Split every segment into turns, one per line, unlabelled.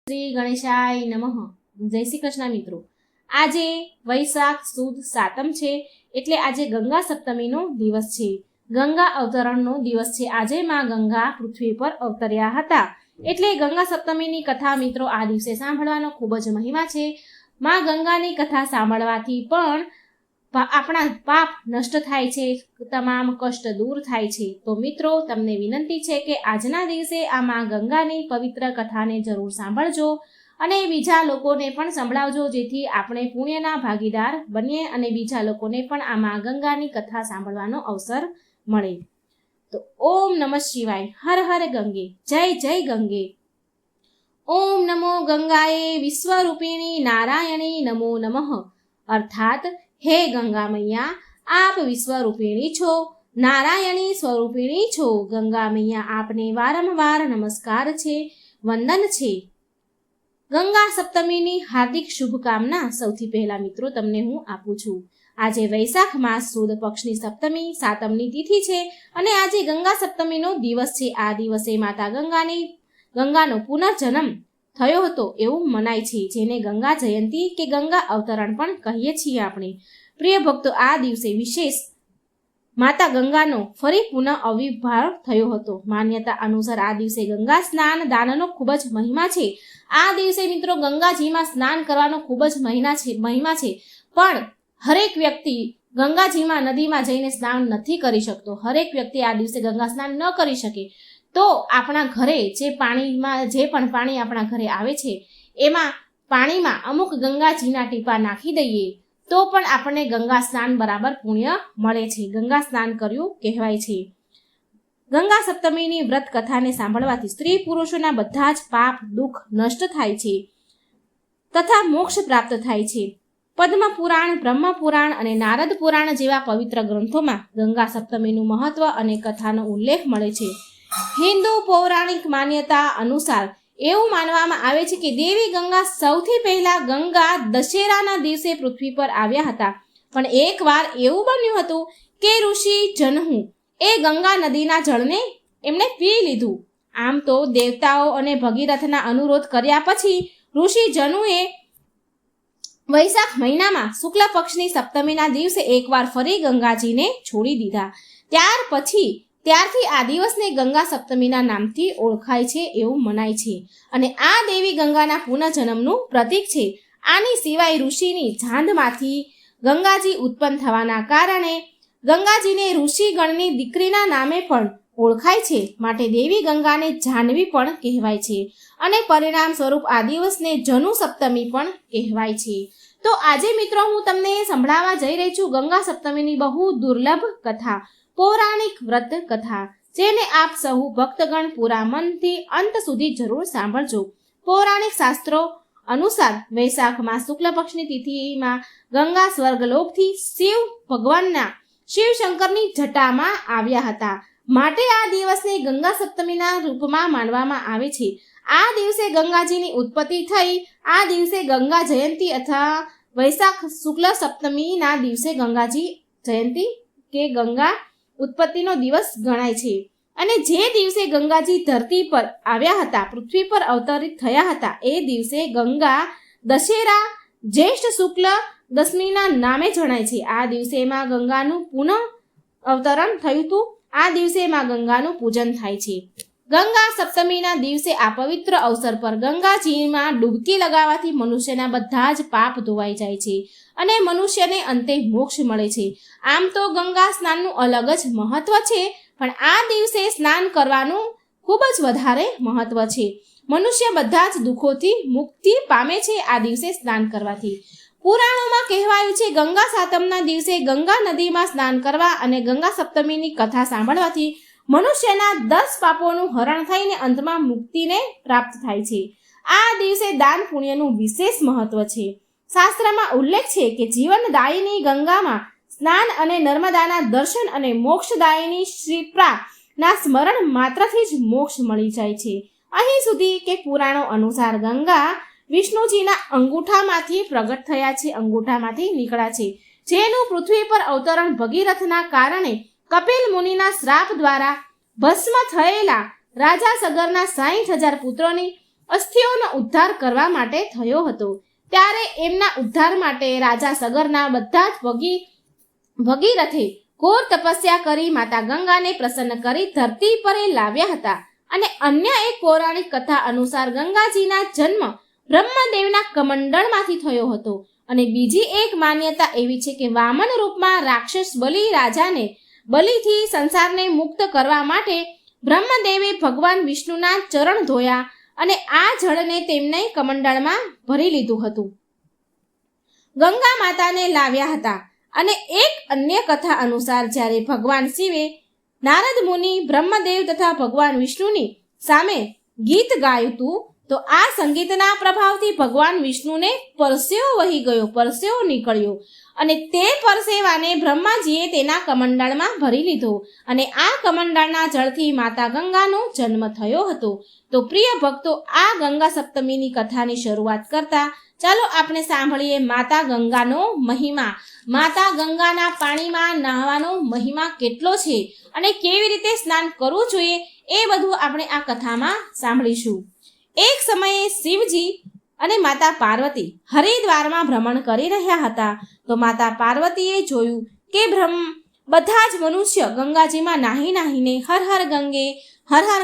શ્રી ગણેશાય નમઃ. જય શ્રી કૃષ્ણ મિત્રો. આજે વૈશાખ સુદ સાતમ છે, એટલે આજે ગંગા સપ્તમીનો દિવસ છે. ગંગા અવતરણનો દિવસ છે. આજે માં ગંગા પૃથ્વી પર અવતર્યા હતા, એટલે ગંગા સપ્તમીની કથા મિત્રો આ દિવસે સાંભળવાનો ખૂબ જ મહિમા છે. માં ગંગાની કથા સાંભળવાથી પણ આપણા પાપ નષ્ટ થાય છે, તમામ કષ્ટ દૂર થાય છે. તો મિત્રો, તમને વિનંતી છે કે આજના દિવસે આ માં ગંગાની પવિત્ર કથાને જરૂર સાંભળજો અને બીજા લોકોને પણ સંભળાવજો, જેથી આપણે પુણ્યના ભાગીદાર બનીએ અને બીજા લોકોને પણ આ માં ગંગાની કથા સાંભળવાનો અવસર મળે. તો ઓમ નમઃ શિવાય. હર હર ગંગે. જય જય ગંગે. ઓમ નમો ગંગાએ વિશ્વરૂપિણી નારાયણી નમો નમઃ. અર્થાત, હે ગંગા મૈયા, આપ વિશ્વરૂપિણી છો, નારાયણી સ્વરૂપિણી છો. ગંગા મૈયા, આપને વારંવાર નમસ્કાર છે, વંદન છે. ગંગા સપ્તમીની હાર્દિક શુભકામના સૌથી પહેલા મિત્રો તમને હું આપું છું. આજે વૈશાખ માસ સુદ પક્ષની સપ્તમી સાતમની તિથિ છે અને આજે ગંગા સપ્તમીનો દિવસ છે. આ દિવસે માતા ગંગાનો પુનર્જન્મ થયો હતો એવું મનાય છે, જેને ગંગા જયંતી કે ગંગા અવતરણ પણ કહીએ છીએ આપણે. પ્રિય ભક્તો, આ દિવસે વિશેષ માતા ગંગાનો ફરી પુનઃ આવિર્ભાવ થયો હતો. માન્યતા અનુસાર આ દિવસે ગંગા સ્નાન દાનનો ખૂબ જ મહિમા છે. આ દિવસે મિત્રો ગંગાજીમાં સ્નાન કરવાનો ખૂબ જ મહિમા છે, પણ હરેક વ્યક્તિ ગંગાજીમાં નદીમાં જઈને સ્નાન નથી કરી શકતો. હરેક વ્યક્તિ આ દિવસે ગંગા સ્નાન ન કરી શકે તો આપણા ઘરે જે પણ પાણી આપણા ઘરે આવે છે, એમાં પાણીમાં અમુક ગંગાજીના ટીપા નાખી દઈએ તો પણ આપણને ગંગા સ્નાન બરાબર પુણ્ય મળે છે. ગંગા સ્નાન કર્યું કહેવાય છે. ગંગા સપ્તમીની વ્રત કથાને સાંભળવાથી સ્ત્રી પુરુષોના બધા જ પાપ દુઃખ નષ્ટ થાય છે તથા મોક્ષ પ્રાપ્ત થાય છે. પદ્મ પુરાણ, બ્રહ્મ પુરાણ અને નારદ પુરાણ જેવા પવિત્ર ગ્રંથોમાં ગંગા સપ્તમીનું મહત્વ અને કથાનો ઉલ્લેખ મળે છે. હિન્દુ પૌરાણિક માન્યતા અનુસાર એવું માનવામાં આવે છે કે દેવી ગંગા સૌથી પહેલા ગંગા દશેરાના દિવસે પૃથ્વી પર આવ્યા હતા. પણ એકવાર એવું બન્યું હતું કે ઋષિ જનહુ એ ગંગા નદીના જળને એમણે પી લીધું. આમ તો દેવતાઓ અને ભગીરથના અનુરોધ કર્યા પછી ઋષિ જનુએ વૈશાખ મહિનામાં શુક્લ પક્ષની સપ્તમીના દિવસે એકવાર ફરી ગંગાજીને છોડી દીધા. ત્યારથી આ દિવસને ગંગા સપ્તમીના નામથી ઓળખાય છે એવું મનાય છે અને આ દેવી ગંગાના પુનઃજન્મનું પ્રતીક છે. આની સિવાય ઋષિની જાંઘમાંથી ગંગાજી ઉત્પન્ન થવાના કારણે ગંગાજીને ઋષિગણની દીકરીના નામે પણ ઓળખાય છે, માટે દેવી ગંગાને જાહ્નવી પણ કહેવાય છે અને પરિણામ સ્વરૂપ આ દિવસને જનુ સપ્તમી પણ કહેવાય છે. તો આજે મિત્રો હું તમને સંભળાવવા જઈ રહી છું ગંગા સપ્તમીની બહુ દુર્લભ કથા, પૌરાણિક વ્રત કથા, જેને આપ સહુ ભક્તગણ પૂરા મનથી અંત સુધી જરૂર સાંભળજો. પૌરાણિક શાસ્ત્રો અનુસાર વૈશાખ માસ શુક્લ પક્ષની તિથિમાં ગંગા સ્વર્ગલોકથી શિવ શંકરની જટામાં આવ્યા હતા, માટે આ દિવસને ગંગા સપ્તમીના રૂપમાં માનવામાં આવે છે. આ દિવસે ગંગાજીની ઉત્પત્તિ થઈ. આ દિવસે ગંગા જયંતી અથવા વૈશાખ શુક્લ સપ્તમીના દિવસે ગંગાજી જયંતી કે ગંગા ઉત્પત્તિનો દિવસ ગણાય છે અને જે દિવસે ગંગાજી ધરતી પર આવ્યા હતા, પૃથ્વી પર અવતરિત થયા હતા, એ દિવસે ગંગા દશેરા જ્યેષ્ઠ શુક્લ દશમીના નામે જણાય છે. આ દિવસે માં ગંગાનું પુનઃ અવતરણ થયું હતું. આ દિવસે માં ગંગાનું પૂજન થાય છે. ગંગા સપ્તમીના દિવસે આ પવિત્ર અવસર પર ગંગાજીમાં ડૂબકી લગાવવાથી મનુષ્યના બધા જ પાપ ધોવાઈ જાય છે અને મનુષ્યને અંતે મોક્ષ મળે છે. આમ તો ગંગા સ્નાનનું અલગ જ મહત્વ છે, પણ આ દિવસે સ્નાન કરવાનું ખૂબ જ વધારે મહત્વ છે. મનુષ્ય બધા જ દુઃખોથી મુક્તિ પામે છે આ દિવસે સ્નાન કરવાથી. પુરાણોમાં કહેવાયું છે ગંગા સાતમના દિવસે ગંગા નદીમાં સ્નાન કરવા અને ગંગા સપ્તમીની કથા સાંભળવાથી મનુષ્યના 10 પાપોનું હરણ થઈને અંતમાં મુક્તિને પ્રાપ્ત થાય છે. આ દિવસે દાન પુણ્યનું વિશેષ મહત્વ છે. શાસ્ત્રમાં ઉલ્લેખ છે કે જીવનદાયિની ગંગામાં સ્નાન અને નર્મદાના દર્શન અને મોક્ષદાયિની ક્ષિપ્રાના સ્મરણ માત્રથી જ મોક્ષ મળી જાય છે. અહીં સુધી કે પુરાણો અનુસાર ગંગા વિષ્ણુજીના અંગૂઠામાંથી પ્રગટ થયા છે, અંગૂઠામાંથી નીકળ્યા છે, જેનું પૃથ્વી પર અવતરણ ભગીરથના કારણે કપિલ મુનિના શ્રાપ દ્વારા ભસ્મ થયેલા રાજા સગરના 60,000 પુત્રોની અસ્થિઓનો ઉદ્ધાર કરવા માટે થયો હતો. ત્યારે એમના ઉદ્ધાર માટે રાજા સગરના બધા જ ભગીરથે ઘોર તપસ્યા કરી માતા ગંગાને પ્રસન્ન કરી ધરતી પર લાવ્યા હતા. અને અન્ય એક પૌરાણિક કથા અનુસાર ગંગાજીના જન્મ બ્રહ્મદેવના કમંડળમાંથી થયો હતો. અને બીજી એક માન્યતા એવી છે કે વામન રૂપમાં રાક્ષસ બલિ રાજાને બલિથી સંસારને મુક્ત કરવા માટે બ્રહ્મદેવે ભગવાન વિષ્ણુના ચરણ ધોયા અને આ જળને તેમને કમંડળમાં ભરી લીધું હતું. ગંગા માતાને લાવ્યા હતા. અને એક અન્ય કથા અનુસાર જ્યારે ભગવાન શિવે નારદ મુનિ બ્રહ્મદેવ તથા ભગવાન વિષ્ણુની સામે ગીત ગાયું હતું, તો આ સંગીતના પ્રભાવથી ભગવાન વિષ્ણુને પરસેવો વહી ગયો, પરસેવો નીકળ્યો અને તે પરસેવાને બ્રહ્માજીએ તેના કમંડળમાં ભરી લીધો અને આ કમંડળના જળથી માતા ગંગાનો જન્મ થયો હતો. તો પ્રિય ભક્તો, આ ગંગા સપ્તમીની કથાની શરૂઆત કરતા ચાલો આપણે સાંભળીએ માતા ગંગાનો મહિમા. માતા ગંગાના પાણીમાં નહાવાનો મહિમા કેટલો છે અને કેવી રીતે સ્નાન કરવું જોઈએ એ બધું આપણે આ કથામાં સાંભળીશું. એક સમયે શિવજી અને માતા પાર્વતી હરિદ્વારમાં ભ્રમણ કરી રહ્યા હતા. તો માતા પાર્વતીએ જોયું કે બધા જ મનુષ્ય ગંગાજીમાં નાહીને હર હર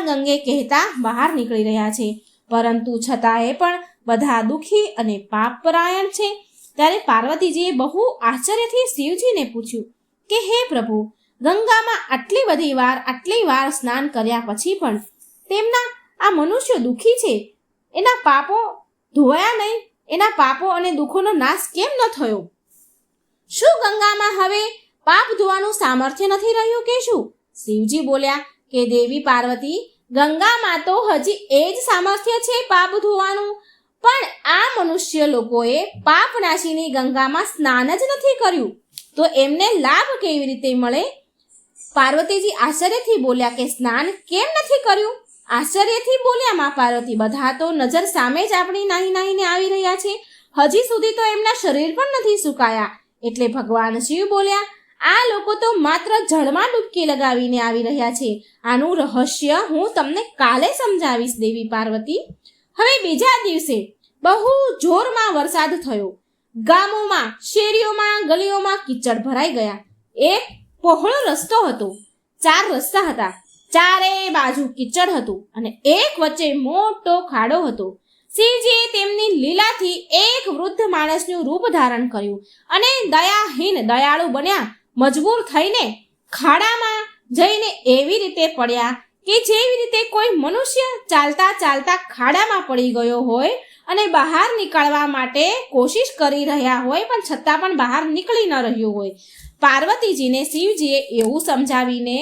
ગંગે કહેતા બહાર નીકળી રહ્યા છે. પરંતુ છતાંય પણ બધા દુઃખી અને પાપપરાયણ છે. ત્યારે પાર્વતીજીએ બહુ આશ્ચર્યથી શિવજીને પૂછ્યું કે હે પ્રભુ, ગંગામાં આટલી વાર સ્નાન કર્યા પછી પણ તેમના આ મનુષ્ય દુઃખી છે, એના પાપો ધોયા નહીં, એના પાપો અને દુઃખોનો નાશ કેમ ન થયો? શું ગંગામાં હવે પાપ ધોવાનું સામર્થ્ય નથી રહ્યું કે શું? શિવજી બોલ્યા કે દેવી પાર્વતી, ગંગામાં તો હજી એ જ સામર્થ્ય છે પાપ ધોવાનું, પણ આ મનુષ્ય લોકોએ પાપ નાશીની ગંગામાં સ્નાન જ નથી કર્યું, તો એમને લાભ કેવી રીતે મળે? પાર્વતીજી આશ્ચર્યથી બોલ્યા કે સ્નાન કેમ નથી કર્યું? આશ્ચર્યથી બોલ્યા મા પાર્વતી, બધા તો નજર સામે જ આપણી નાહીને આવી રહ્યા છે, હજી સુધી તો એમના શરીર પણ નથી સુકાયા. એટલે ભગવાન શિવ બોલ્યા, આ લોકો તો માત્ર જળમાં ડૂબકી લગાવીને આવી રહ્યા છે. આનું રહસ્ય હું તમને કાલે સમજાવીશ દેવી પાર્વતી. હવે બીજા દિવસે બહુ જોરમાં વરસાદ થયો. ગામોમાં, શેરીઓમાં, ગલીઓમાં કીચડ ભરાઈ ગયા. એક પહોળો રસ્તો હતો, 4 રસ્તા હતા, ચારે બાજુ કીચડ હતું અને એક વચ્ચે મોટો ખાડો હતો. શિવજીએ તેમની લીલાથી એક વૃદ્ધ માણસનું રૂપ ધારણ કર્યું અને દયાળુ બન્યા. મજબૂર થઈને ખાડામાં જઈને એવી રીતે પડ્યા કે જેવી રીતે કોઈ મનુષ્ય ચાલતા ખાડામાં પડી ગયો હોય અને બહાર નીકળવા માટે કોશિશ કરી રહ્યા હોય પણ છતાં પણ બહાર નીકળી ન રહ્યો હોય. પાર્વતીજીને શિવજીએ એવું સમજાવીને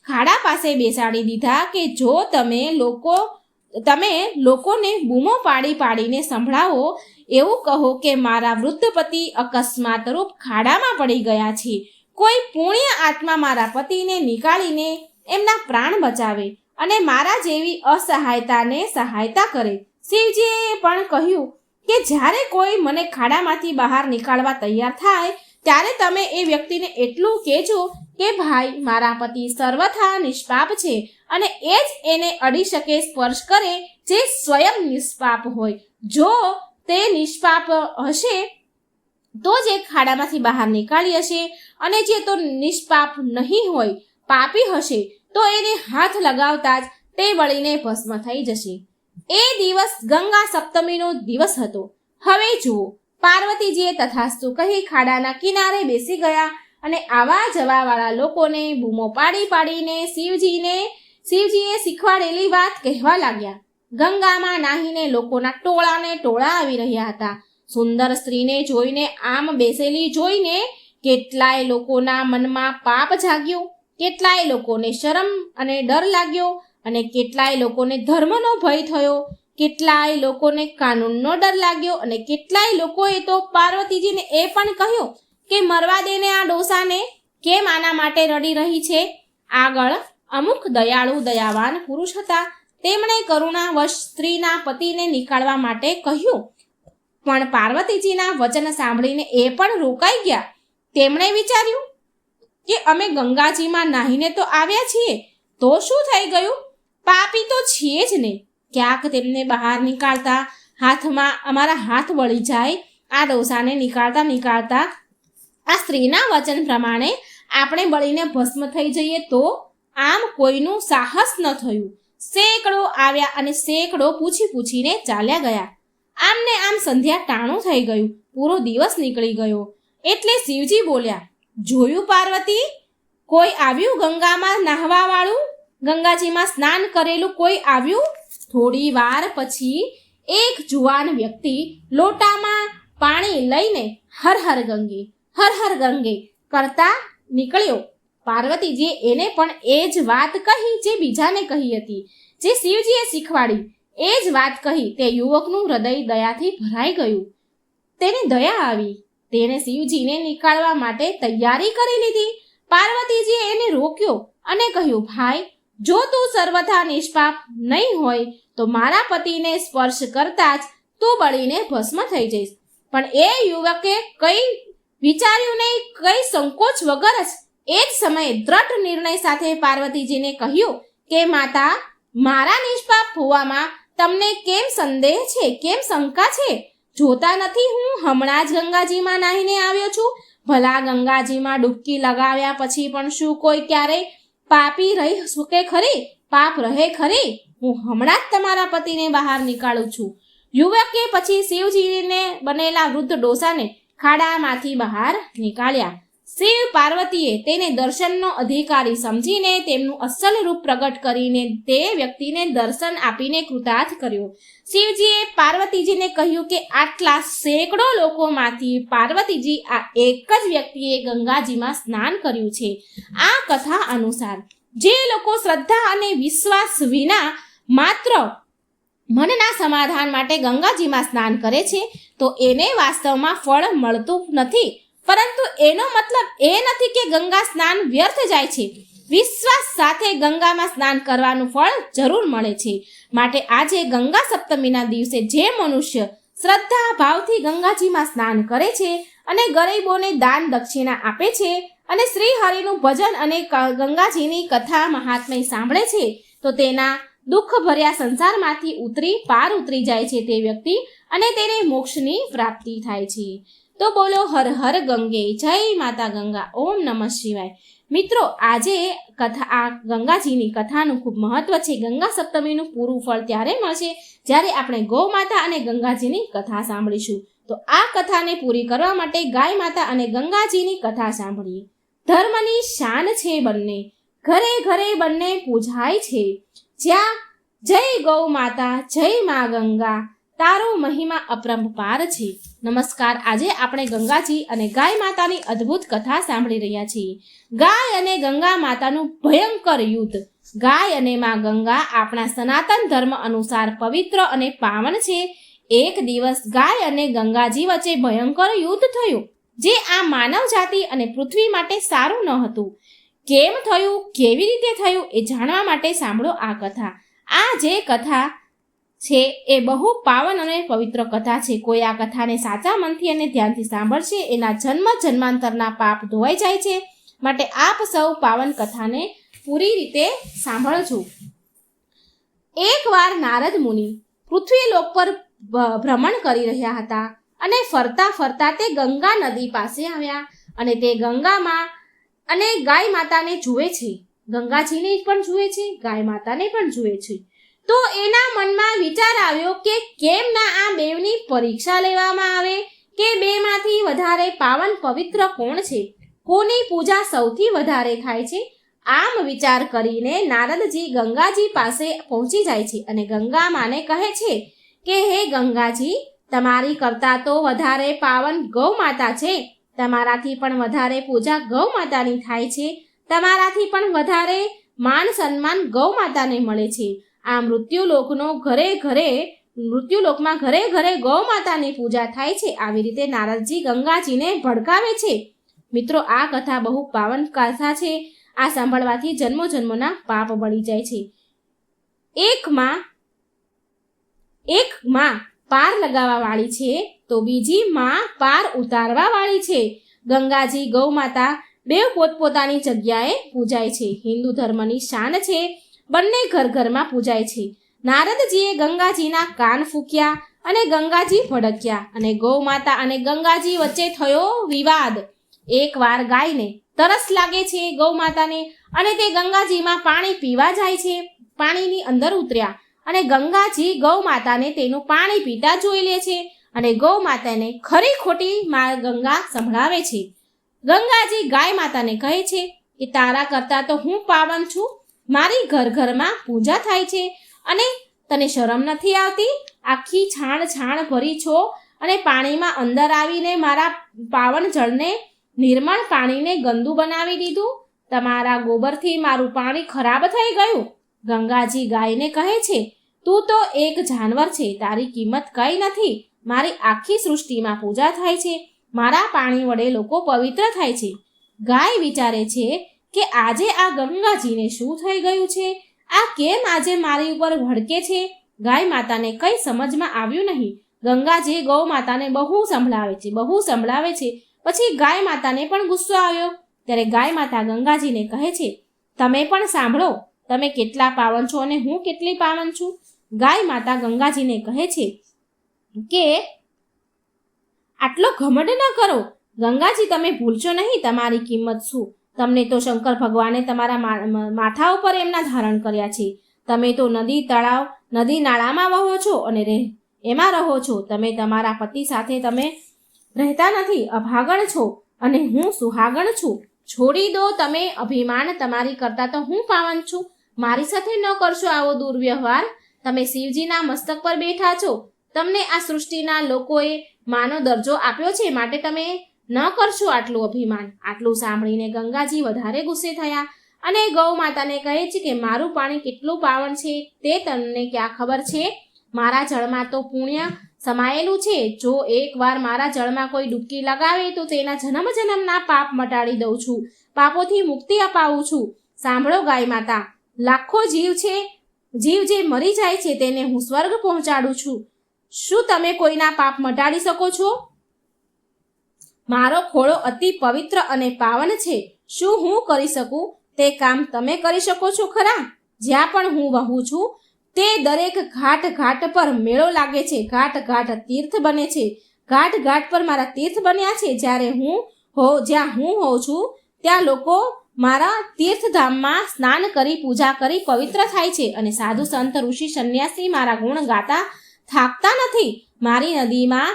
ખાડા પાસે બેસાડી દીધા કે જો તમે લોકોને બૂમો પાડીને સંભળાવો, એવું કહો કે મારા વૃદ્ધ પતિ અકસ્માત રૂપ ખાડામાં પડી ગયા છે. કોઈ પુણ્ય આત્મા મારા પતિને નીકાળીને એમના પ્રાણ બચાવે અને મારા જેવી અસહાયતાને સહાયતા કરે. શિવજીએ પણ કહ્યું કે જ્યારે કોઈ મને ખાડામાંથી બહાર નીકાળવા તૈયાર થાય ત્યારે તમે એ વ્યક્તિને એટલું કહેજો કે ભાઈ, મારા પતિ સર્વથા નિષ્પાપ છે અને એ જ એને અડી શકે, સ્પર્શ કરે જે સ્વયં નિષ્પાપ હોય. જો તે નિષ્પાપ હશે તો જ એ ખાડામાંથી બહાર નીકાળી હશે અને જે તો નિષ્પાપ નહીં હોય, પાપી હશે, તો એને હાથ લગાવતા જ તે બળીને ભસ્મ થઈ જશે. એ દિવસ ગંગા સપ્તમીનો દિવસ હતો. હવે જુઓ, પાર્વતીજીએ તથાસ્તુ કહી ખાડાના કિનારે બેસી ગયા અને આવા જવાવાળા લોકોને બૂમો પાડીને શિવજીએ શીખવાડેલી વાત કહેવા લાગ્યા. ગંગામાં નાહીને લોકોના ટોળા આવી રહ્યા હતા. સુંદર સ્ત્રીને જોઈને, આમ બેસેલી જોઈને કેટલાય લોકોના મનમાં પાપ જાગ્યો, કેટલાય લોકોને શરમ અને ડર લાગ્યો અને કેટલાય લોકોને ધર્મનો ભય થયો, કેટલાય લોકોને કાનૂનનો ડર લાગ્યો અને કેટલાય લોકોએ તો પાર્વતીજીને એ પણ કહ્યું કે મરવા દેને આ ડોસાને, કેમ આના માટે રડી રહી છે? આગળ અમુક દયાવાન પુરુષ હતા. તેમણે કરુણાવશ સ્ત્રીના પતિને નીકાળવા માટે કહ્યું, પણ પાર્વતીજીના વચન સાંભળીને એ પણ રોકાઈ ગયા. તેમણે વિચાર્યું કે અમે ગંગાજીમાં નાહીને તો આવ્યા છીએ, તો શું થઈ ગયું? પાપી તો છીએ જ ને, ક્યાંક તેમને બહાર નીકાળતા હાથમાં અમારા હાથ વળી જાય, આ ડોસાને નીકાળતા આ સ્ત્રીના વચન પ્રમાણે આપણે બળીને ભસ્મ થઈ જઈએ તો? આમ કોઈનું સાહસ ન થયું. સેંકડો આવ્યા અને સેંકડો પૂછીને ચાલ્યા ગયા. આમને આમ સંધ્યા ટાણું થઈ ગયું, પૂરો દિવસ નીકળી ગયો. એટલે શિવજી બોલ્યા, જોયું પાર્વતી, કોઈ આવ્યું ગંગામાં નાહવા વાળું? ગંગાજીમાં સ્નાન કરેલું કોઈ આવ્યું? થોડી વાર પછી એક જુવાન વ્યક્તિ લોટામાં પાણી લઈને હર હર ગંગે કરતા નીકળ્યો. પાર્વતીજીએ એને પણ એ જ વાત કહી જે બીજાને કહી હતી, જે શિવજીએ શીખવાડી. એ જ વાત કહી તે યુવકનું હૃદય દયાથી ભરાઈ ગયું. તેને દયા આવી. તેણે શિવજીને નીકાળવા માટે તૈયારી કરી લીધી. પાર્વતીજીએ એને રોક્યો અને કહ્યું, ભાઈ, જો તું સર્વથા નિષ્પાપ નહીં હોય તો મારા પતિને સ્પર્શ કરતા જ તું બળીને ભસ્મ થઈ જઈશ. પણ એ યુવકે કંઈ વિચાર્યું નહીં, કંઈ સંકોચ વગર જ એ જ સમયે દ્રઢ નિર્ણય સાથે પાર્વતીજીને કહ્યું કે માતા, મારા નિષ્પાપ હોવામાં તમને કેમ સંદેહ છે, કેમ શંકા છે? જોતા નથી હું હમણાં જ ગંગાજીમાં નાહીને આવ્યો છું. ભલા ગંગાજીમાં ડૂબકી લગાવ્યા પછી પણ શું કોઈ ક્યારેય પાપી રહી શકે ખરી? પાપ રહે ખરી? હું હમણાં જ તમારા પતિને બહાર નીકાળું છું. યુવકે પછી શિવજીને બનેલા વૃદ્ધ ડોસાને ખાડામાંથી બહાર નીકાળ્યા. શિવ પાર્વતીએ તેને દર્શનનો અધિકારી સમજીને તેમનું અસલ રૂપ પ્રગટ કરીને તે વ્યક્તિને દર્શન આપીને કૃતાર્થ કર્યો. શિવજીએ પાર્વતીજીને કહ્યું કે આટલા સેંકડો લોકોમાંથી પાર્વતીજી આ એક જ વ્યક્તિએ ગંગાજીમાં સ્નાન કર્યું છે. આ કથા અનુસાર જે લોકો શ્રદ્ધા અને વિશ્વાસ વિના માત્ર મનના સમાધાન માટે ગંગાજીમાં સ્નાન કરે છે તો એને વાસ્તવમાં ફળ મળતું નથી. પરંતુ એનો મતલબ એ નથી કે ગંગા સ્નાન વ્યર્થ જાય છે. વિશ્વાસ સાથે ગંગામાં સ્નાન કરવાનું ફળ જરૂર મળે છે. માટે આજે ગંગા સપ્તમીના દિવસે જે મનુષ્ય શ્રદ્ધા ભાવથી ગંગાજીમાં સ્નાન કરે છે અને ગરીબોને દાન દક્ષિણા આપે છે અને શ્રી હરિનું ભજન અને ગંગાજીની કથા મહાત્મ્ય સાંભળે છે તો તેના દુઃખ ભર્યા સંસારમાંથી પાર ઉતરી જાય છે તે વ્યક્તિ અને તેને મોક્ષની પ્રાપ્તિ થાય છે. તો બોલો હર હર ગંગે, જય માતા ગંગા, ઓમ નમઃ શિવાય. મિત્રો, આજે આ ગંગાજીની કથાનું ખૂબ મહત્વ છે. ગંગા સપ્તમીનું પૂરું ફળ ત્યારે મળશે જ્યારે આપણે ગૌ માતા અને ગંગાજીની કથા સાંભળીશું. તો આ કથાને પૂરી કરવા માટે ગાય માતા અને ગંગાજીની કથા સાંભળીએ. ધર્મની શાન છે બંને, ઘરે ઘરે બંને પૂજાય છે. જ્યાં જય ગૌ માતા, જય મા ગંગા, તારો મહિમા અપરંપાર છે. નમસ્કાર. આજે આપણે ગંગાજી અને ગાય માતાની અદ્ભુત કથા સાંભળી રહ્યા છીએ. ગાય અને ગંગા માતાનું ભયંકર યુદ્ધ. ગાય અને માં ગંગા આપણા સનાતન ધર્મ અનુસાર પવિત્ર અને પાવન છે. એક દિવસ ગાય અને ગંગાજી વચ્ચે ભયંકર યુદ્ધ થયું જે આ માનવ જાતિ અને પૃથ્વી માટે સારું ન હતું. કેમ થયું, કેવી રીતે થયું એ જાણવા માટે સાંભળો આ કથા. આ જે કથા છે એ બહુ પાવન અને પવિત્ર કથા છે. કોઈ આ કથાને સાચા મનથી અને ધ્યાનથી સાંભળશે એના જન્મ જન્માંતરના પાપ ધોવાઈ જાય છે. માટે આપ સૌ પાવન કથાને પૂરી રીતે સાંભળજો. એકવાર નારદ મુનિ પૃથ્વી લોક પર ભ્રમણ કરી રહ્યા હતા અને ફરતા ફરતા તે ગંગા નદી પાસે આવ્યા અને તે ગંગામાં અને ગાય માતાને જુએ છે. ગંગાજીને પણ જુએ છે, ગાય માતાને પણ જુએ છે. તો એના મનમાં વિચાર આવ્યો કે કેમ ના આ બેવની પરીક્ષા લેવામાં આવે કે બેમાંથી વધારે પાવન પવિત્ર કોણ છે, કોની પૂજા સૌથી વધારે થાય છે. આમ વિચાર કરીને નારદજી ગંગાજી પાસે પહોંચી જાય છે અને ગંગા માને કહે છે કે હે ગંગાજી, તમારી કરતાં તો વધારે પાવન ગૌ માતા છે. તમારાથી પણ વધારે પૂજા ગૌ માતાની થાય છે. તમારાથી પણ વધારે માન સન્માન ગૌ માતાને મળે છે. આ મૃત્યુલોકમાં ઘરે ઘરે ગૌ માતાની પૂજા થાય છે. આવી રીતે નારદજી ગંગાજીને ભડકાવે છે. મિત્રો, આ કથા બહુ પાવન કથા છે. આ સાંભળવાથી જન્મો જન્મોના પાપ બળી જાય છે. એક માં પાર લગાવવા વાળી છે તો બીજી માં પાર ઉતારવા વાળી છે. ગંગાજી ગૌ માતા બેવ પોતપોતાની જગ્યાએ પૂજાય છે. હિન્દુ ધર્મની શાન છે. બંને ઘર ઘરમાં પૂજાય છે. નારદજીએ ગંગાજીના કાન ફૂંક્યા અને ગંગાજી ભડક્યા અને ગૌ માતા અને ગંગાજી વચ્ચે થયો વિવાદ. એકવાર ગાયને તરસ લાગે છે ગૌ માતાને અને તે ગંગાજીમાં પાણી પીવા જાય છે. પાણીની અંદર ઉતર્યા અને ગંગાજી ગૌ માતાને તેનું પાણી પીતા જોઈ લે છે અને ગૌ માતાને ખરી ખોટી ગંગા સંભળાવે છે. ગંગાજી ગાય માતાને કહે છે કે તારા કરતાં તો હું પાવન છું, મારી ઘર ઘરમાં પૂજા થાય છે અને તને શરમ નથી આવતી? આખી છાણ છાણ ભરી છો અને પાણીમાં અંદર આવીને મારા પાવન જળને, નિર્મળ પાણીને ગંદુ બનાવી દીધું. તમારા ગોબરથી મારું પાણી ખરાબ થઈ ગયું. ગંગાજી ગાયને કહે છે તું તો એક જાનવર છે, તારી કિંમત કંઈ નથી. મારી આખી સૃષ્ટિમાં પૂજા થાય છે, મારા પાણી વડે લોકો પવિત્ર થાય છે. ગાય વિચારે છે કે આજે આ ગંગાજીને શું થઈ ગયું છે? આ કેમ આજે મારી ઉપર ભડકે છે? ગાય માતાને કંઈ સમજમાં આવ્યું નહીં. ગંગાજી ગૌ માતાને બહુ સંભળાવે છે. પછી ગાય માતાને પણ ગુસ્સો આવ્યો. ત્યારે ગાય માતા ગંગાજીને કહે છે તમે પણ સાંભળો, તમે કેટલા પાવન છો અને હું કેટલી પાવન છું. ગાય માતા ગંગાજીને કહે છે કે આટલો ઘમંડ ન કરો. ગંગાજી તમે ભૂલશો નહીં તમારી કિંમત શું. તમને તો શંકર ભગવાને તમારા માથા ઉપર એમના ધારણ કર્યા છે. તમે તો નદી, તળાવ, નદી નાળામાં વહો છો અને એમાં રહો છો. તમે તમારા પતિ સાથે તમે રહેતા નથી, અભાગણ છો અને હું સુહાગણ છું. છોડી દો તમે અભિમાન, તમારી કરતાં તો હું પાવન છું. મારી સાથે ન કરશો આવો દુર્વ્યવહાર. તમે શિવજીના મસ્તક પર બેઠા છો. તમને આ સૃષ્ટિના લોકોએ માનો દરજ્જો આપ્યો છે, માટે તમે ન કરશો આટલું અભિમાન. આટલું સાંભળીને ગંગાજી વધારે ગુસ્સે થયા અને ગૌ માતાને કહે છે કે મારું પાણી કેટલું પાવન છે તે તમને ક્યાં ખબર છે? મારા જળમાં તો પુણ્ય સમાયેલું છે. જો એકવાર મારા જળમાં કોઈ ડૂબકી લગાવે તો તેના જન્મ જન્મના પાપ મટાડી દઉં છું, પાપોથી મુક્તિ અપાવું છું. સાંભળો ગાય માતા, લાખો જીવ જે મરી જાય છે તેને હું સ્વર્ગ પહોંચાડું છું. શું તમે કોઈના પાપ મટાડી શકો છો? મારો ખોળો અતિ પવિત્ર અને પાવન છે. શું હું કરી શકું તે કામ તમે કરી શકો છો ખરા? જ્યાં પણ હું વહું છું તે દરેક ઘાટ ઘાટ પર મેળો લાગે છે, ઘાટ ઘાટ તીર્થ બને છે. ઘાટ ઘાટ પર મારા તીર્થ બન્યા છે. જ્યાં હું હોઉં છું ત્યાં લોકો મારા તીર્થધામમાં સ્નાન કરી, પૂજા કરી પવિત્ર થાય છે અને સાધુ સંત ઋષિ સંન્યાસી મારા ગુણ ગાતા થાકતા નથી. મારી નદીમાં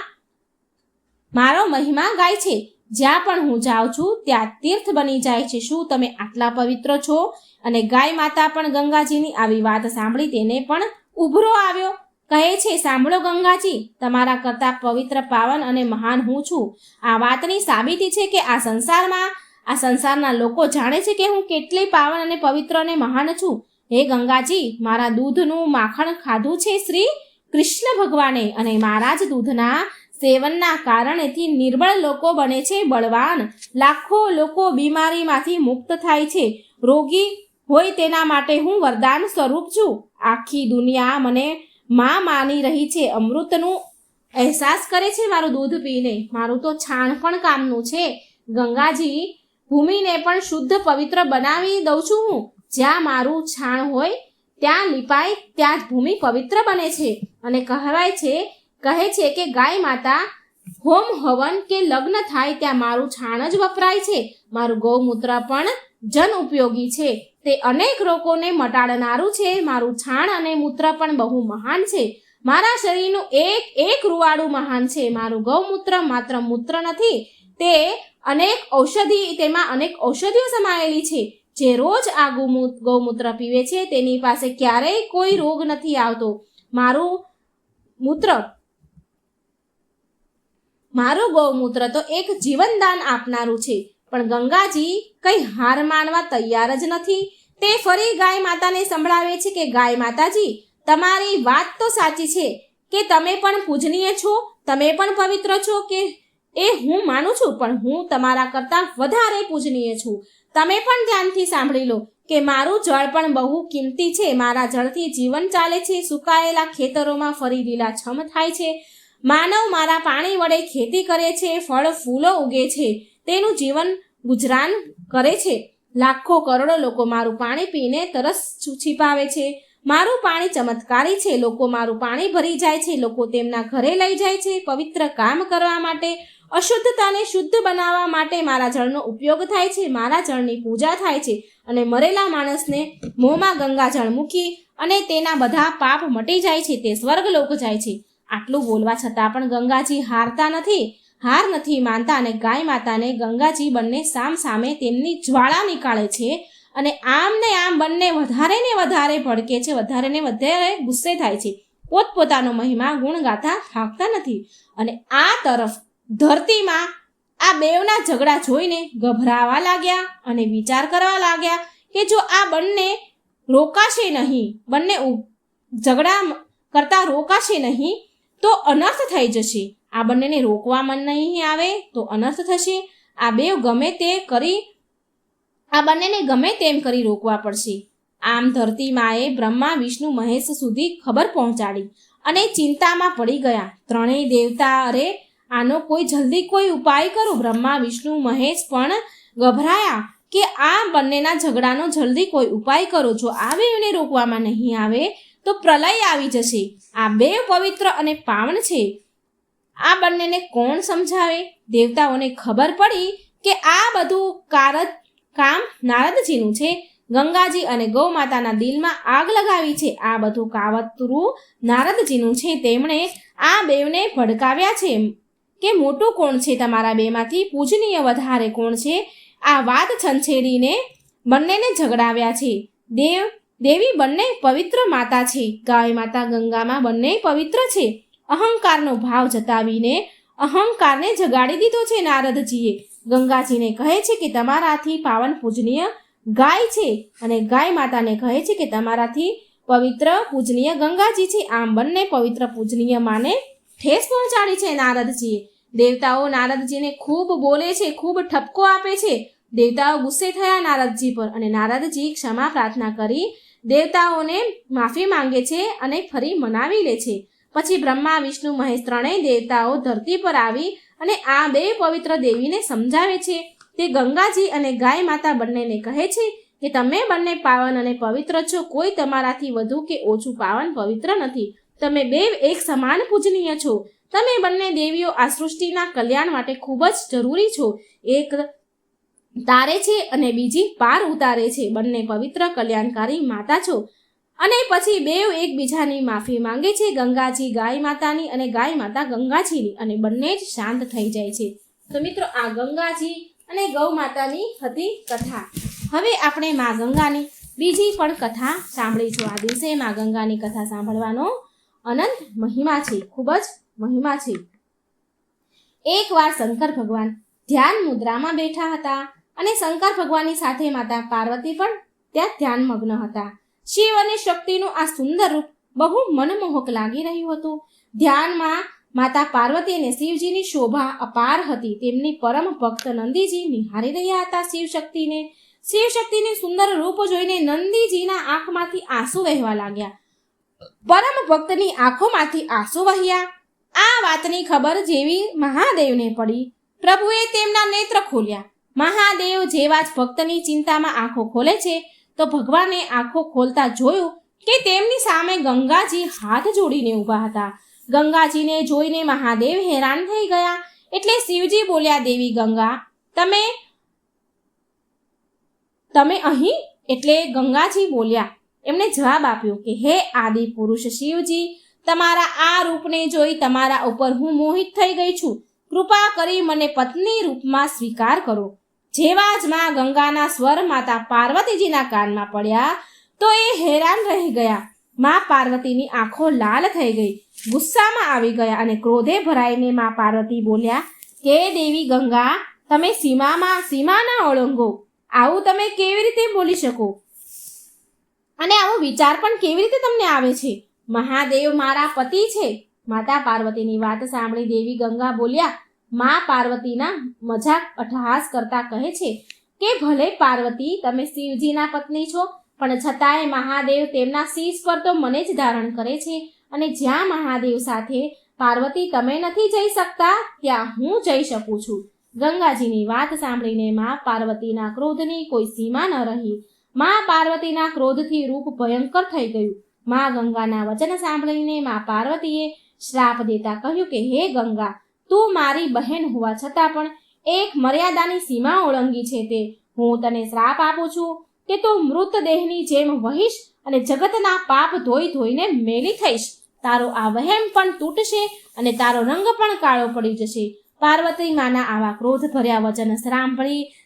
મારો મહિમા ગાય છે. જ્યાં પણ હું જાઉં છું ત્યાં તીર્થ બની જાય છે. શું તમે આટલા પવિત્ર છો? અને ગાય માતા પણ ગંગાજીની આવી વાત સાંભળી તેને પણ ઉભરો આવ્યો. કહે છે સાંભળો ગંગાજી, તમારા કરતાં પવિત્ર, પાવન અને મહાન હું છું. આ વાતની સાબિતી છે કે આ સંસારના લોકો જાણે છે કે હું કેટલી પાવન અને પવિત્ર અને મહાન છું. હે ગંગાજી, મારા દૂધનું માખણ ખાધું છે શ્રી કૃષ્ણ ભગવાને અને મારા જ દૂધના સેવનના કારણેથી નિર્બળ લોકો બને છે બળવાન. લાખો લોકો બીમારીમાંથી મુક્ત થાય છે. રોગી હોય તેના માટે હું વરદાન સ્વરૂપ છું. આખી દુનિયા મને માં માની રહી છે. અમૃતનું અહેસાસ કરે છે મારું દૂધ પીને. મારું તો છાણ પણ કામનું છે. ગંગાજી, ભૂમિને પણ શુદ્ધ પવિત્ર બનાવી દઉં છું હું. જ્યાં મારું છાણ હોય ત્યાં લીપાય, ત્યાં જ ભૂમિ પવિત્ર બને છે. અને કહે છે કે ગાય માતા હોમ હવન કે લગ્ન થાય ત્યાં મારું છાણ જ વપરાય છે. મારું ગૌમૂત્ર પણ જન ઉપયોગી છે. તે અનેક રોગોને મટાડનારું છે. મારું છાણ અને મૂત્ર પણ બહુ મહાન છે. મારા શરીરનું એક રૂવાડું મહાન છે. મારું ગૌમૂત્ર માત્ર મૂત્ર નથી, તેમાં અનેક ઔષધિઓ સમાયેલી છે. જે રોજ આ ગૌમૂત્ર પીવે છે તેની પાસે ક્યારેય કોઈ રોગ નથી આવતો. મારું ગૌમૂત્ર તો એક જીવનદાન આપનારું છે. પણ ગંગાજી કંઈ હાર માનવા તૈયાર જ નથી. તે ફરી ગાય માતાને સંભળાવે છે કે ગાય માતાજી, તમારી વાત તો સાચી છે કે તમે પણ પૂજનીય છો, તમે પણ પવિત્ર છો, કે એ હું માનું છું, પણ હું તમારા કરતાં વધારે પૂજનીય છું. તમે પણ ધ્યાનથી સાંભળી લો કે મારું જળ પણ બહુ કિંમતી છે. મારા જળથી જીવન ચાલે છે. સુકાયેલા ખેતરોમાં ફરી લીલાછમ થાય છે. માનવ મારા પાણી વડે ખેતી કરે છે, ફળ ફૂલો ઉગે છે, તેનું જીવન ગુજરાન કરે છે. લાખો કરોડો લોકો મારું પાણી પીને તરસ છીપાવે છે. મારું પાણી ચમત્કારી છે, લોકો મારું પાણી ભરી જાય છે, લોકો તેમના ઘરે લઈ જાય છે, પવિત્ર કામ કરવા માટે, અશુદ્ધતાને શુદ્ધ બનાવવા માટે મારા જળનો ઉપયોગ થાય છે, મારા જળની પૂજા થાય છે, અને મરેલા માણસને મોંમાં ગંગાજળ મૂકી અને તેના બધા પાપ મટી જાય છે, તે સ્વર્ગલોક જાય છે. આટલું બોલવા છતાં પણ ગંગાજી હાર નથી માનતા અને ગાય માતાને ગંગાજી બંને સામ સામે તેમની જ્વાળા નીકાળે છે અને આમ ને આમ બંને વધારે ને વધારે ભડકે છે, વધારે ને વધારે ગુસ્સે થાય છે, પોતપોતાનો મહિમા ગુણ ગાતા થાકતા નથી. અને આ તરફ ધરતીમાં આ બેવના ઝઘડા જોઈને ગભરાવા લાગ્યા અને વિચાર કરવા લાગ્યા કે જો આ બંને રોકાશે નહીં, બંને ઝઘડા કરતા રોકાશે નહીં તો અનર્થ થઈ જશે. આ બંનેને રોકવામાં નહીં આવે તો અનર્થ થશે. આ બંનેને ગમે તેમ કરી રોકવા પડશે. આમ ધરતી માએ બ્રહ્મા વિષ્ણુ મહેશ સુધી ખબર પહોંચાડી અને ચિંતામાં પડી ગયા. ત્રણેય દેવતા અરે આનો જલ્દી કોઈ ઉપાય કરો. બ્રહ્મા વિષ્ણુ મહેશ પણ ગભરાયા કે આ બંનેના ઝઘડાનો જલ્દી કોઈ ઉપાય કરો. જો આ બેવને રોકવામાં નહીં આવે તો પ્રલય આવી જશે. આ બેવ પવિત્ર અને પાવન છે, આ બંનેને કોણ સમજાવે? દેવતાઓને ખબર પડી કે આ બધું કામ નારદજીનું છે. ગંગાજી અને ગૌ માતાના દિલમાં આગ લગાવી છે. આ બધું કાવતરું નારદજીનું છે. તેમણે આ બેવને ભડકાવ્યા છે કે મોટું કોણ છે, તમારા બેમાંથી પૂજનીય વધારે કોણ છે? આ વાત છંછેડીને બંનેને ઝઘડાવ્યા છે. દેવી બંને પવિત્ર માતા છે. ગાય માતા ગંગામાં બંને પવિત્ર છે. અહંકારનો ભાવ જતાવીને અહંકારને જગાડી દીધો છે. નારદજીએ ગંગાજીને કહે છે કે તમારાથી પાવન પૂજનીય ગાય છે અને ગાય માતાને કહે છે કે તમારાથી પવિત્ર પૂજનીય ગંગાજી છે. આમ બંને પવિત્ર પૂજનીય માને ઠેસ પહોંચાડી છે નારદજીએ. દેવતાઓ નારદજીને ખૂબ બોલે છે, ખૂબ ઠપકો આપે છે. દેવતાઓ ગુસ્સે થયા નારદજી પર અને નારદજી ક્ષમા પ્રાર્થના કરી દેવતાઓને માફી માંગે છે અને ફરી મનાવી લે છે. પછી બ્રહ્મા વિષ્ણુ મહેશ ત્રણેય દેવતાઓ ધરતી પર આવી અને આ બે પવિત્ર દેવીને સમજાવે છે. તે ગંગાજી અને ગાય માતા બંનેને કહે છે કે તમે બંને પાવન અને પવિત્ર છો. કોઈ તમારાથી વધુ કે ઓછું પાવન પવિત્ર નથી. તમે બે એક સમાન પૂજનીય છો. તમે બંને દેવીઓ આ સૃષ્ટિના કલ્યાણ માટે ખૂબ જ જરૂરી છો. એક તારે છે અને બીજી પાર ઉતારે છે. બંને પવિત્ર કલ્યાણકારી માતા છો. અને પછી બેવ એકબીજાની માફી માંગે છે, ગંગાજી ગાય માતાની અને ગાય માતા ગંગાજીની, અને બંને જ શાંત થઈ જાય છે. તો મિત્રો, આ ગંગાજી અને ગૌ માતાની હતી કથા. હવે આપણે મા ગંગાની બીજી પણ કથા સાંભળીશું. આ દિવસે મા ગંગાની કથા સાંભળવાનો અનંત મહિમા છે, ખૂબ જ મહિમા છે. એકવાર શંકર ભગવાન ધ્યાન મુદ્રામાં બેઠા હતા અને શંકર ભગવાનની સાથે માતા પાર્વતી પણ ત્યાં ધ્યાનમગ્ન હતા. શિવ અને શક્તિનું આ સુંદર રૂપ બહુ મનમોહક લાગી રહ્યું હતું. ધ્યાનમાં માતા પાર્વતી અને શિવજીની શોભા અપાર હતી. તેમની પરમ ભક્ત નંદીજી નિહારી રહ્યા હતા શિવશક્તિને. શિવશક્તિનું સુંદર રૂપ જોઈને નંદીજીના આંખમાંથી આંસુ વહેવા લાગ્યા. પરમ ભક્તની આંખોમાંથી આંસુ વહ્યા. આ વાતની ખબર જેવી મહાદેવને પડી, પ્રભુએ તેમના નેત્ર ખોલ્યા. મહાદેવ જેવા જ ભક્તની ચિંતામાં આંખો ખોલે છે તો ભગવાને આંખો ખોલતા જોયું કે તેમની સામે ગંગાજી હાથ જોડીને ઊભા હતા. ગંગાજીને જોઈને મહાદેવ હેરાન થઈ ગયા. એટલે શિવજી બોલ્યા, દેવી ગંગા, તમે અહીં? એટલે ગંગાજી બોલ્યા, એમણે જવાબ આપ્યો કે હે આદિ પુરુષ શિવજી, તમારા આ રૂપને જોઈ તમારા ઉપર હું મોહિત થઈ ગઈ છું. કૃપા કરી મને પત્ની રૂપમાં સ્વીકાર કરો. જેવા જ માં ગંગાના સ્વર માતા પાર્વતીજીના કાનમાં પડ્યા તો એ હેરાન રહી ગયા. માં પાર્વતીની આંખો લાલ થઈ ગઈ, ગુસ્સામાં આવી ગયા અને ક્રોધે ભરાઈને માં પાર્વતી બોલ્યા કે દેવી ગંગા, તમે સીમા ના ઓળંગો. આવું તમે કેવી રીતે બોલી શકો અને આવો વિચાર પણ કેવી રીતે તમને આવે છે? મહાદેવ મારા પતિ છે. માતા પાર્વતીની વાત સાંભળી દેવી ગંગા બોલ્યા. માં પાર્વતીના મજાક અટહાસ કરતા કહે છે કે ભલે પાર્વતી, તમે શિવજીના પત્ની છો, પણ છતાંય મહાદેવ તેમના શીશ પર તો મને જ ધારણ કરે છે, અને જ્યાં મહાદેવ સાથે પાર્વતી તમે નથી જઈ શકતા ત્યાં હું જઈ શકું છું. ગંગાજીની વાત સાંભળીને માં પાર્વતીના ક્રોધની કોઈ સીમા ન રહી. માં પાર્વતીના ક્રોધથી રૂપ ભયંકર થઈ ગયું. મા ગંગાના વચન સાંભળીને મા પાર્વતીએ શ્રાપ દેતા કહ્યું કે હે ગંગા, તું મારી બહેન હોવા છતાં પણ એક મર્યાદાની સીમા ઓળંગી છે. તે હું તને શ્રાપ આપું છું કે તું મૃતદેહની જેમ વહીશ અને જગતના પાપ ધોઈ ધોઈને મેલી થઈશ. તારો આ વહેમ પણ તૂટશે અને તારો રંગ પણ કાળો પડી જશે. પાર્વતી માના આવા ક્રોધ ભર્યા વચન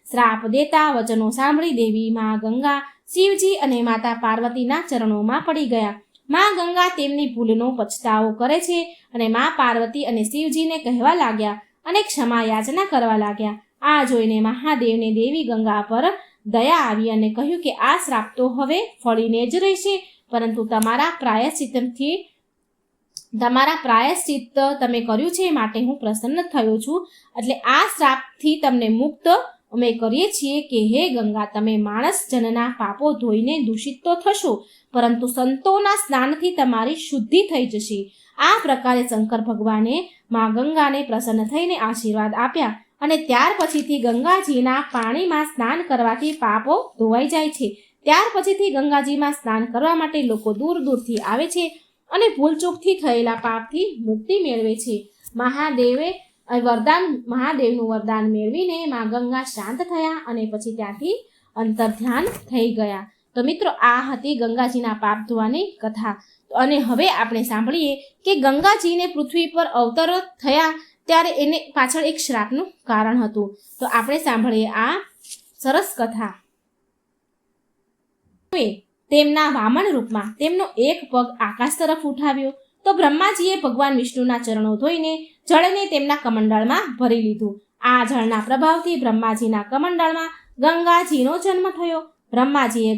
શ્રાપ દેતા વચનો સાંભળી દેવી મા ગંગા શિવજી અને માતા પાર્વતીના ચરણોમાં પડી ગયા. મા ગંગા તેમની ભૂલનો પછતાવો કરે છે અને મા પાર્વતી અને શિવજીને કહેવા લાગ્યા અને ક્ષમા યાચના કરવા લાગ્યા. આ જોઈને મહાદેવને દેવી ગંગા પર દયા આવી અને કહ્યું કે આ શ્રાપ તો હવે ફળીને જ રહેશે, પરંતુ તમારા પ્રાયશ્ચિત્ત તમે કર્યું છે માટે હું પ્રસન્ન થયો છું. એટલે આ શ્રાપથી તમને મુક્ત અમે કરીએ છીએ કે હે ગંગા, તમે માણસ જનના પાપો ધોઈને દૂષિત તો થશો, પરંતુ સંતોના સ્નાનથી તમારી શુદ્ધિ થઈ જશે. આ પ્રકારે શંકર ભગવાને મા ગંગાને પ્રસન્ન થઈને આશીર્વાદ આપ્યા અને ત્યાર પછીથી ગંગાજીના પાણીમાં સ્નાન કરવાથી પાપો ધોવાઈ જાય છે. ત્યાર પછીથી ગંગાજીમાં સ્નાન કરવા માટે લોકો દૂર દૂરથી આવે છે અને ભૂલચૂકથી થયેલા પાપથી મુક્તિ મેળવે છે. મહાદેવનું વરદાન મેળવીને મા ગંગા શાંત થયા અને પછી ત્યાંથી અંતર્ધ્યાન થઈ ગયા. તો મિત્રો, આ હતી ગંગાજીના પાપ ધોવાની કથા. અને હવે આપણે સાંભળીએ કે ગંગાજીને પૃથ્વી પર અવતર થયા ત્યારે એને પાછળ એક શ્રાપનું કારણ હતું. તો આપણે સાંભળીએ આ સરસ કથા. તેમના વામન રૂપમાં તેમનો એક પગ આકાશ તરફ ઉઠાવ્યો તો બ્રહ્માજીએ ભગવાન વિષ્ણુના ચરણો ધોઈને જળને તેમના કમંડળમાં ભરી લીધું. આ જળના પ્રભાવથી બ્રહ્માજીના કમંડળમાં ગંગાજીનો જન્મ થયો. બ્રહ્માજીએ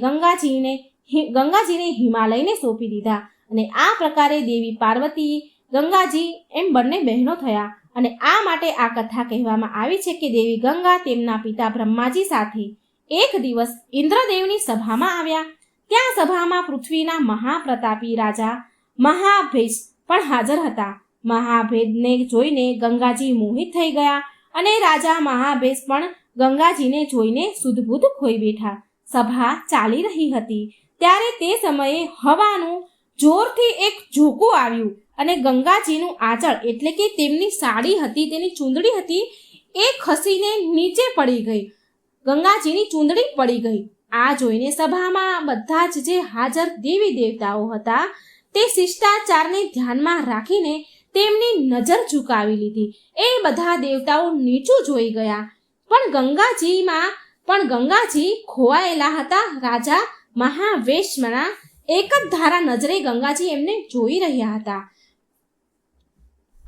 ગંગાજીને હિમાલયને સોંપી દીધા અને આ પ્રકારે દેવી પાર્વતી ગંગાજી એમ બંને બહેનો થયા. અને આ માટે આ કથા કહેવામાં આવી છે કે દેવી ગંગા તેમના પિતા બ્રહ્માજી સાથે એક દિવસ ઇન્દ્રદેવની સભામાં આવ્યા. ત્યાં સભામાં પૃથ્વીના મહાપ્રતાપી રાજા મહાભેજ પણ હાજર હતા. મહાભેજને જોઈને ગંગાજી મોહિત થઈ ગયા અને રાજા મહાભેજ પણ ગંગાજીને જોઈને સુધબુધ ખોઈ બેઠા. સભા ચાલી રહી હતી ત્યારે તે સમયે હવાનું જોરથી એક ઝોકું આવ્યું અને ગંગાજીનું આંચળ એટલે કે તેમની સાડી હતી, તેની ચૂંદડી હતી, એ ખસીને નીચે પડી ગઈ. ગંગાજીની ચૂંદડી પડી ગઈ. આ જોઈને સભામાં બધા જ જે હાજર દેવી દેવતાઓ હતા તે શિષ્ટાચારને ધ્યાનમાં રાખીને તેમની નજર ઝુકાવી લીધી. એ બધા દેવતાઓ નીચું જોઈ ગયા, પણ ગંગાજી ખોવાયેલા હતા. રાજા મહાવેશના એક જ ધારા નજરે ગંગાજી એમને જોઈ રહ્યા હતા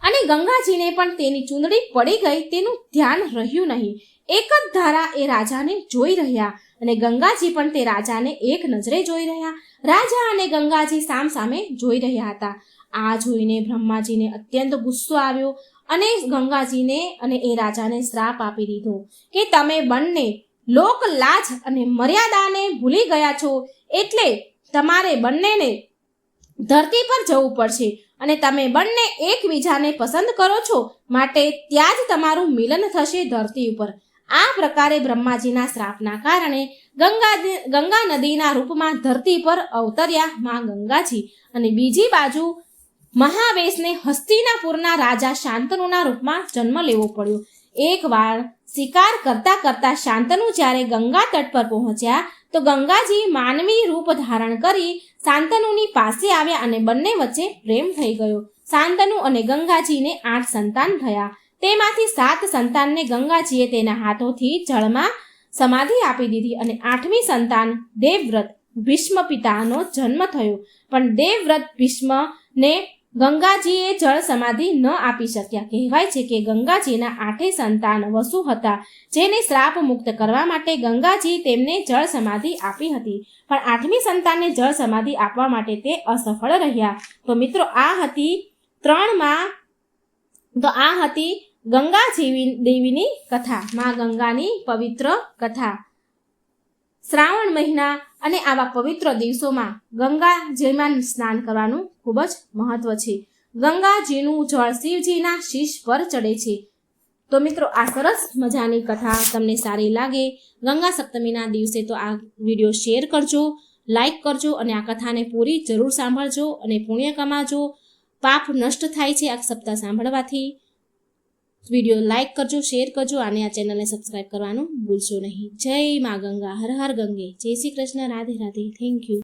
અને ગંગાજીને પણ તેની ચૂંદડી પડી ગઈ તેનું ધ્યાન રહ્યું નહીં. એક જ ધારા એ રાજાને જોઈ રહ્યા અને ગંગાજી પણ તે રાજાને એક નજરે જોઈ રહ્યા. રાજા અને ગંગાજી સામ સામે જોઈ રહ્યા હતા. આ જોઈને બ્રહ્માજીને અત્યંત ગુસ્સો આવ્યો અને ગંગાજીને અને એ રાજાને શ્રાપ આપી દીધો કે તમે બંને લોક લાજ અને મર્યાદાને ભૂલી ગયા છો, એટલે તમારે બંનેને ધરતી પર જવું પડશે અને તમે બંને એકબીજાને પસંદ કરો છો, માટે ત્યાં જ તમારું મિલન થશે ધરતી ઉપર. આ પ્રકારે બ્રહ્માજીના શ્રાપના કારણે ગંગા નદીના રૂપમાં ધરતી પર અવતર્યા મા ગંગાજી. અને બીજી બાજુ મહાવેશને હસ્તિનાપુરના રાજા શાંતનુના રૂપમાં જન્મ લેવો પડ્યો. એકવાર શિકાર કરતા કરતા શાંતનુ જ્યારે ગંગા તટ પર પહોંચ્યા તો ગંગાજી માનવી રૂપ ધારણ કરી શાંતનુની પાસે આવ્યા અને બંને વચ્ચે પ્રેમ થઈ ગયો. શાંતનુ અને ગંગાજીને 8 સંતાન થયા. તેમાંથી 7 સંતાનને ગંગાજીએ તેના હાથોથી જળમાં સમાધિ આપી દીધી અને 8મી સંતાન દેવવ્રત ભીષ્મ પિતાનો જન્મ થયો. પણ દેવવ્રત ભીષ્મને ગંગાજીએ જળ સમાધિ ન આપી શક્યા. કહેવાય છે કે ગંગાજીના 8 સંતાન વસુ હતા, જેને શ્રાપ મુક્ત કરવા માટે ગંગાજી તેમને જળ સમાધિ આપી હતી, પણ 8મી સંતાનને જળ સમાધિ આપવા માટે તે અસફળ રહ્યા. તો મિત્રો, આ હતી ગંગા દેવીની કથા, મા ગંગાની પવિત્ર કથા. શ્રાવણ મહિના અને આવા પવિત્ર દિવસોમાં ગંગાજીમાં સ્નાન કરવાનું ખૂબ જ મહત્વ છે. ગંગાજીનું જળ શિવજીના શીશ પર ચડે છે. તો મિત્રો, આ સરસ મજાની કથા તમને સારી લાગે ગંગા સપ્તમીના દિવસે તો આ વિડીયો શેર કરજો લાઈક કરજો અને આ કથાને પૂરી જરૂર સાંભળજો અને પુણ્ય કમાજો. પાપ નષ્ટ થાય છે આ સપ્તાહ સાંભળવાથી. વિડીયો લાઈક કરજો, શેર કરજો અને આ ચેનલને સબસ્ક્રાઈબ કરવાનું ભૂલશો નહીં. જય મા ગંગા, હર હર ગંગે. જય શ્રી કૃષ્ણ, રાધે રાધે. Thank you.